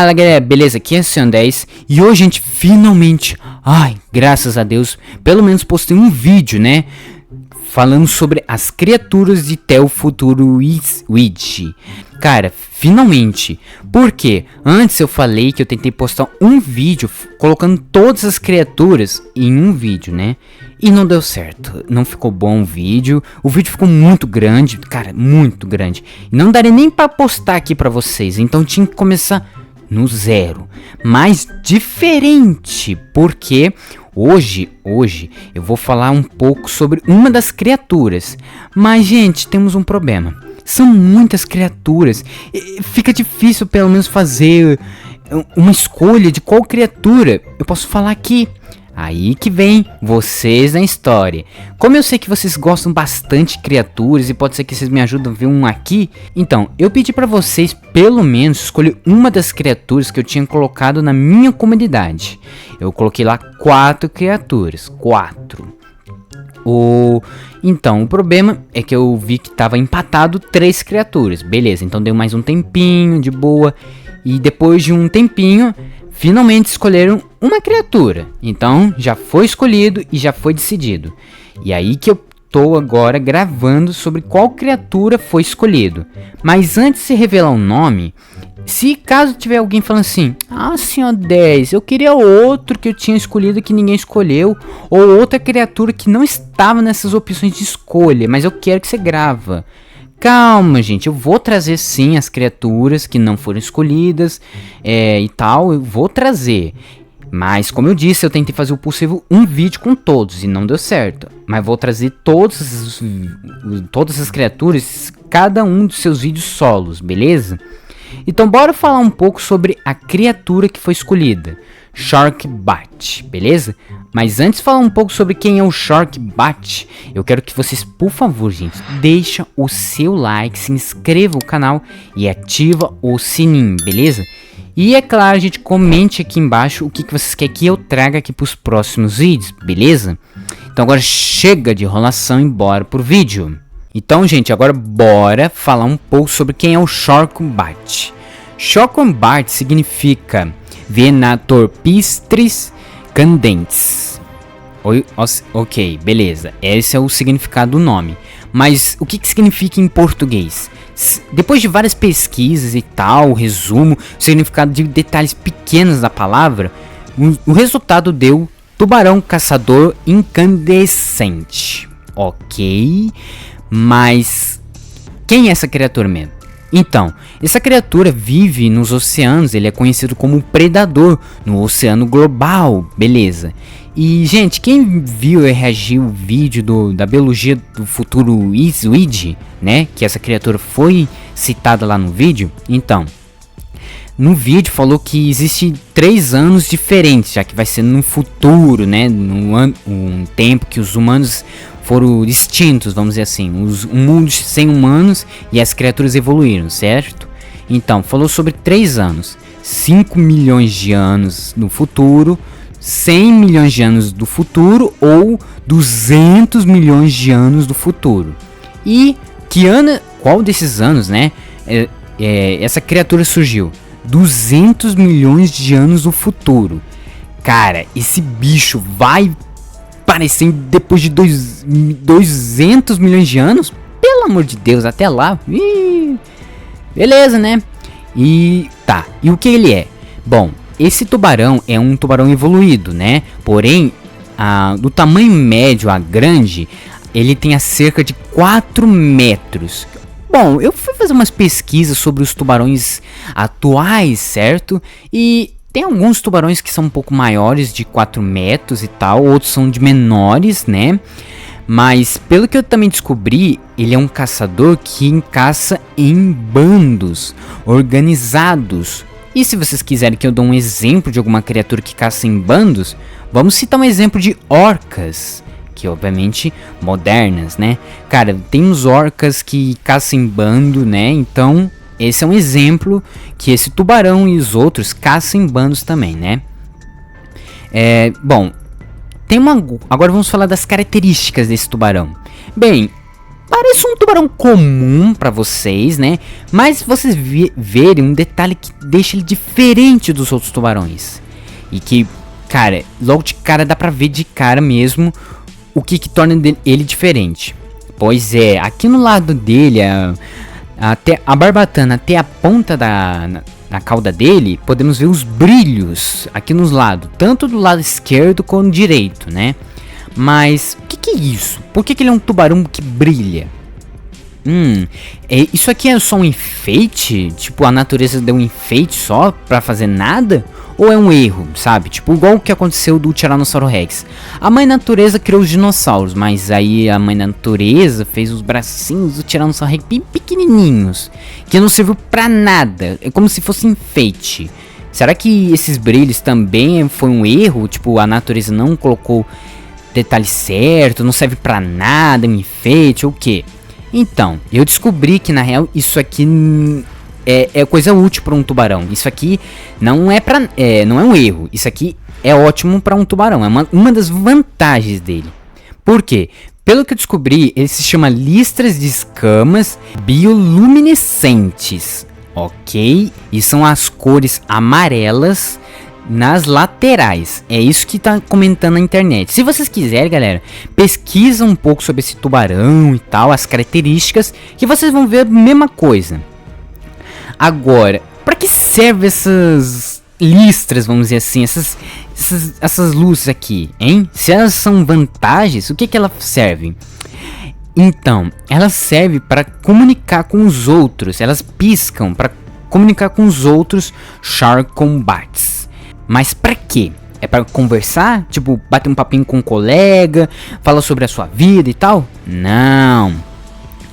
Fala galera, beleza? Aqui é o Senhor 10 e hoje a gente finalmente, graças a Deus, pelo menos postei um vídeo, né? Falando sobre as criaturas de Tel Futuro Witch. Cara, finalmente. Porque antes eu falei que eu tentei postar um vídeo colocando todas as criaturas em um vídeo, né? E não deu certo. Não ficou bom o vídeo. O vídeo ficou muito grande, cara, muito grande. E não daria nem pra postar aqui pra vocês. Então tinha que começar no zero. Mas diferente, porque Hoje eu vou falar um pouco sobre uma das criaturas. Mas, gente, temos um problema. São muitas criaturas. Fica difícil, pelo menos, fazer uma escolha de qual criatura eu posso falar aqui. Aí que vem vocês na história. Como eu sei que vocês gostam bastante de criaturas e pode ser que vocês me ajudem a ver um aqui, então eu pedi pra vocês pelo menos escolher uma das criaturas que eu tinha colocado na minha comunidade. Eu coloquei lá 4 criaturas, 4. Então o problema é que eu vi que tava empatado 3 criaturas. Beleza, então deu mais um tempinho de boa. E depois de um tempinho, finalmente escolheram uma criatura. Então já foi escolhido e já foi decidido. E aí que eu tô agora gravando sobre qual criatura foi escolhido. Mas antes de revelar o nome, se caso tiver alguém falando assim: Senhor 10, eu queria outro que eu tinha escolhido que ninguém escolheu, ou outra criatura que não estava nessas opções de escolha, mas eu quero que você grava. Calma, gente, eu vou trazer sim as criaturas que não foram escolhidas e tal, eu vou trazer. Mas, como eu disse, eu tentei fazer o possível um vídeo com todos e não deu certo. Mas vou trazer todas as criaturas, cada um dos seus vídeos solos, beleza? Então, bora falar um pouco sobre a criatura que foi escolhida. Sharkbat, beleza? Mas antes de falar um pouco sobre quem é o Sharkbat, eu quero que vocês, por favor, gente, deixa o seu like, se inscreva no canal e ativa o sininho, beleza? E é claro, gente, comente aqui embaixo o que vocês querem que eu traga aqui para os próximos vídeos, beleza? Então agora chega de enrolação e bora pro vídeo. Então, gente, agora bora falar um pouco sobre quem é o Sharkbat. Sharkbat significa Venator Pistris Candentes. Ok, beleza. Esse é o significado do nome. Mas o que significa em português? Depois de várias pesquisas e tal, resumo, o significado de detalhes pequenos da palavra, o resultado deu tubarão caçador incandescente. Ok, mas quem é essa criatura mesmo? Então, essa criatura vive nos oceanos, ele é conhecido como predador no oceano global, beleza? E, gente, quem viu e reagiu o vídeo da biologia do futuro Witch, né? Que essa criatura foi citada lá no vídeo. Então, no vídeo falou que existe 3 anos diferentes, já que vai ser no futuro, né? Um tempo que os humanos foram extintos, vamos dizer assim. Um mundo sem humanos e as criaturas evoluíram, certo? Então, falou sobre 3 anos. 5 milhões de anos no futuro, 100 milhões de anos do futuro ou 200 milhões de anos do futuro. E qual desses anos, né, essa criatura surgiu? 200 milhões de anos do futuro. Cara, esse bicho vai aparecer depois de 200 milhões de anos? Pelo amor de Deus, até lá. Beleza, né? E o que ele é? Bom, esse tubarão é um tubarão evoluído, né? Porém, do tamanho médio a grande, ele tem a cerca de 4 metros. Bom, eu fui fazer umas pesquisas sobre os tubarões atuais, certo? E tem alguns tubarões que são um pouco maiores, de 4 metros e tal, outros são de menores, né? Mas, pelo que eu também descobri, ele é um caçador que caça em bandos organizados. E se vocês quiserem que eu dê um exemplo de alguma criatura que caça em bandos, vamos citar um exemplo de orcas, que obviamente modernas, né? Cara, tem uns orcas que caçam em bando, né? Então, esse é um exemplo que esse tubarão e os outros caçam em bandos também, né? Bom, agora vamos falar das características desse tubarão. Bem, parece um tubarão comum pra vocês, né? Mas vocês verem um detalhe que deixa ele diferente dos outros tubarões. E que, cara, logo de cara dá pra ver de cara mesmo o que torna ele diferente. Pois é, aqui no lado dele, até a barbatana, até a ponta da cauda dele, podemos ver os brilhos aqui nos lados, tanto do lado esquerdo como direito, né? Mas o que é isso? Por que ele é um tubarão que brilha? Isso aqui é só um enfeite? Tipo, a natureza deu um enfeite só pra fazer nada? Ou é um erro, sabe? Tipo, igual o que aconteceu do Tiranossauro Rex. A mãe natureza criou os dinossauros, mas aí a mãe natureza fez os bracinhos do Tiranossauro Rex bem pequenininhos, que não serviu pra nada. É como se fosse enfeite. Será que esses brilhos também foi um erro? Tipo, a natureza não colocou detalhe certo, não serve pra nada, um enfeite ou o quê? Então, eu descobri que na real isso aqui é coisa útil para um tubarão. Isso aqui não é um erro. Isso aqui é ótimo para um tubarão. É uma das vantagens dele. Por quê? Pelo que eu descobri, ele se chama listras de escamas bioluminescentes, ok? E são as cores amarelas nas laterais. É isso que tá comentando na internet. Se vocês quiserem, galera, pesquisa um pouco sobre esse tubarão e tal, as características, que vocês vão ver a mesma coisa. Agora, para que servem essas listras, vamos dizer assim, essas luzes aqui, hein? Se elas são vantagens, o que elas servem? Então, elas servem para comunicar com os outros. Elas piscam para comunicar com os outros Shark Combats. Mas pra quê? É pra conversar? Tipo, bater um papinho com um colega, falar sobre a sua vida e tal? Não.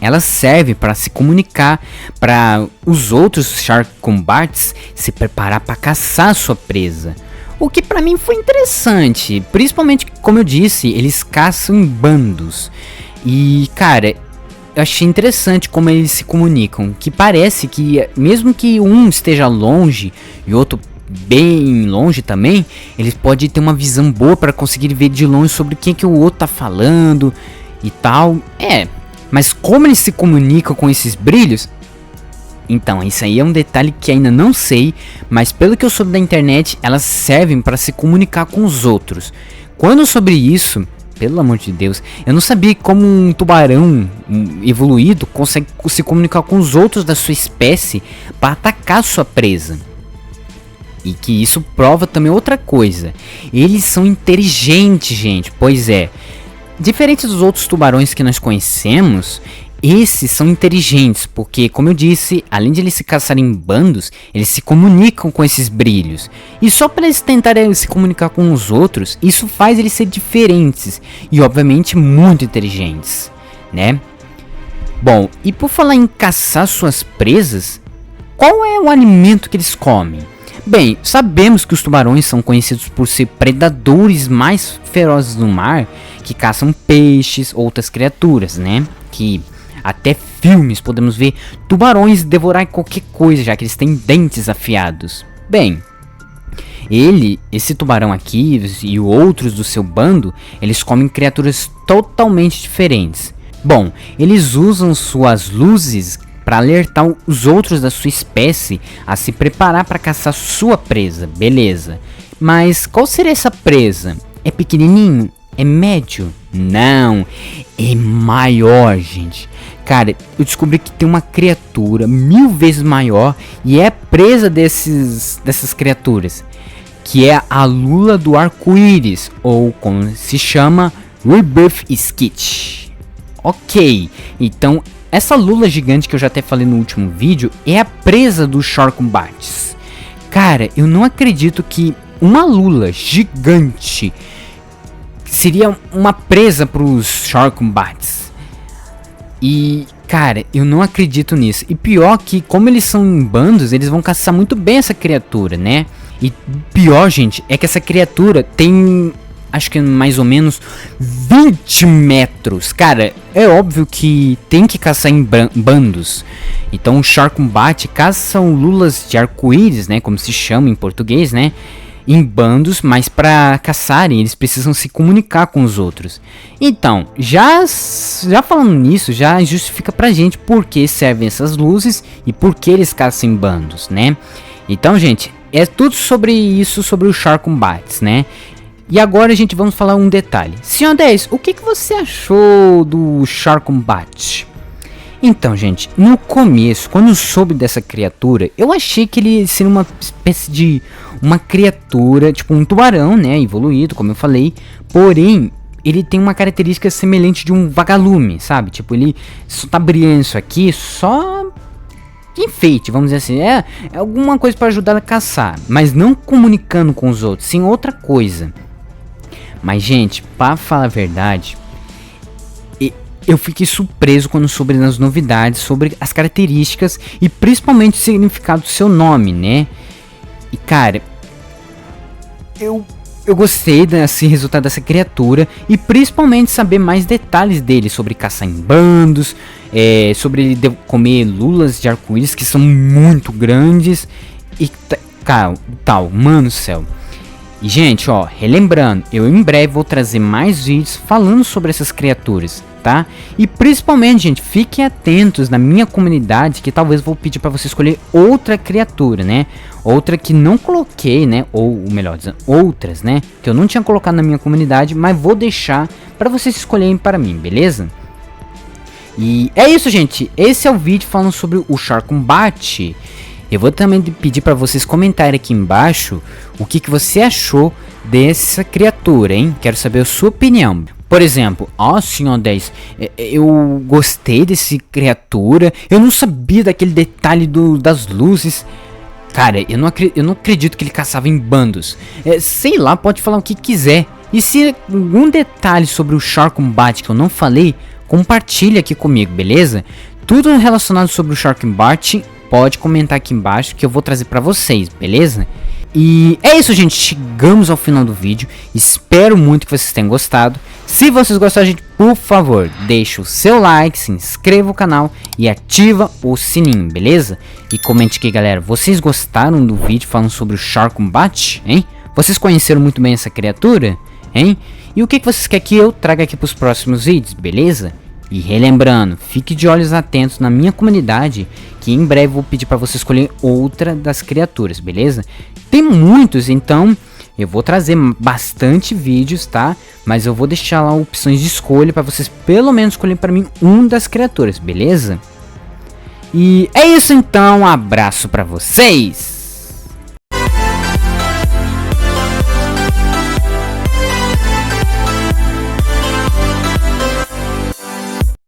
Ela serve para se comunicar, para os outros Shark Combats se preparar para caçar sua presa. O que pra mim foi interessante, principalmente, como eu disse, eles caçam em bandos. E, cara, eu achei interessante como eles se comunicam, que parece que mesmo que um esteja longe e outro bem longe também, eles podem ter uma visão boa para conseguir ver de longe sobre quem que o outro tá falando e tal. Mas como eles se comunicam com esses brilhos? Então, isso aí é um detalhe que ainda não sei, mas pelo que eu soube da internet, elas servem para se comunicar com os outros. Quando sobre isso, pelo amor de Deus, eu não sabia como um tubarão evoluído consegue se comunicar com os outros da sua espécie para atacar sua presa. E que isso prova também outra coisa. Eles são inteligentes, gente. Pois é. Diferente dos outros tubarões que nós conhecemos, esses são inteligentes. Porque, como eu disse, além de eles se caçarem em bandos, eles se comunicam com esses brilhos. E só para eles tentarem se comunicar com os outros, isso faz eles ser diferentes. E, obviamente, muito inteligentes, né? Bom, e por falar em caçar suas presas, qual é o alimento que eles comem? Bem, sabemos que os tubarões são conhecidos por ser predadores mais ferozes do mar, que caçam peixes, outras criaturas, né? Que até filmes podemos ver tubarões devorar qualquer coisa, já que eles têm dentes afiados. Bem, esse tubarão aqui e outros do seu bando, eles comem criaturas totalmente diferentes. Bom, eles usam suas luzes para alertar os outros da sua espécie a se preparar para caçar sua presa, beleza. Mas qual seria essa presa? É pequenininho? É médio? Não, é maior, gente. Cara, eu descobri que tem uma criatura 1000 vezes maior e é presa dessas criaturas, que é a lula do arco-íris, ou como se chama, Rebirth Skitch. Ok, então essa lula gigante que eu já até falei no último vídeo é a presa dos Shark Combats. Cara, eu não acredito que uma lula gigante seria uma presa para os Shark Combats. E, cara, eu não acredito nisso. E pior que, como eles são em bandos, eles vão caçar muito bem essa criatura, né? E pior, gente, é que essa criatura tem, acho que mais ou menos 20 metros. Cara, é óbvio que tem que caçar em bandos. Então o Shark Combat caçam lulas de arco-íris, né? Como se chama em português, né? em bandos, mas para caçarem eles precisam se comunicar com os outros. Então, já falando nisso, já justifica pra gente por que servem essas luzes e por que eles caçam em bandos, né? Então, gente, é tudo sobre isso, sobre o Char Combats, né? E agora a gente vamos falar um detalhe. Senhor 10, o que você achou do Char Combat? Então, gente, no começo, quando eu soube dessa criatura, eu achei que ele seria uma espécie de uma criatura, tipo um tubarão, né, evoluído, como eu falei. Porém, ele tem uma característica semelhante de um vagalume, sabe? Tipo, ele só tá brilhando isso aqui, só enfeite, vamos dizer assim. É alguma coisa para ajudar a caçar, mas não comunicando com os outros, sim outra coisa. Mas, gente, pra falar a verdade, eu fiquei surpreso quando soube das novidades sobre as características e principalmente o significado do seu nome, né? E, cara, eu gostei desse resultado dessa criatura e principalmente saber mais detalhes dele, sobre caçar em bandos, sobre ele comer lulas de arco-íris que são muito grandes e tal, mano do céu. E, gente, ó, relembrando, eu em breve vou trazer mais vídeos falando sobre essas criaturas, tá? E principalmente, gente, fiquem atentos na minha comunidade, que talvez vou pedir para você escolher outra criatura, né? Outra que não coloquei, né? Ou melhor dizendo, outras, né? Que eu não tinha colocado na minha comunidade, mas vou deixar para vocês escolherem para mim, beleza? E é isso, gente. Esse é o vídeo falando sobre o Char Combat. Eu vou também pedir para vocês comentarem aqui embaixo o que você achou dessa criatura, hein? Quero saber a sua opinião. Por exemplo, ó, senhor 10, eu gostei dessa criatura, eu não sabia daquele detalhe das luzes. Cara, eu não acredito que ele caçava em bandos. Sei lá, pode falar o que quiser. E se algum detalhe sobre o Char Combat que eu não falei, compartilha aqui comigo, beleza? Tudo relacionado sobre o Char Combat, pode comentar aqui embaixo que eu vou trazer pra vocês, beleza? E é isso, gente, chegamos ao final do vídeo, espero muito que vocês tenham gostado. Se vocês gostaram, gente, por favor, deixa o seu like, se inscreva no canal e ativa o sininho, beleza? E comente aqui, galera, vocês gostaram do vídeo falando sobre o Char Combat, hein? Vocês conheceram muito bem essa criatura, hein? E o que vocês querem que eu traga aqui pros próximos vídeos, beleza? E relembrando, fique de olhos atentos na minha comunidade, que em breve vou pedir para você escolher outra das criaturas, beleza? Tem muitos, então eu vou trazer bastante vídeos, tá? Mas eu vou deixar lá opções de escolha para vocês pelo menos escolher para mim das criaturas, beleza? E é isso então, um abraço para vocês!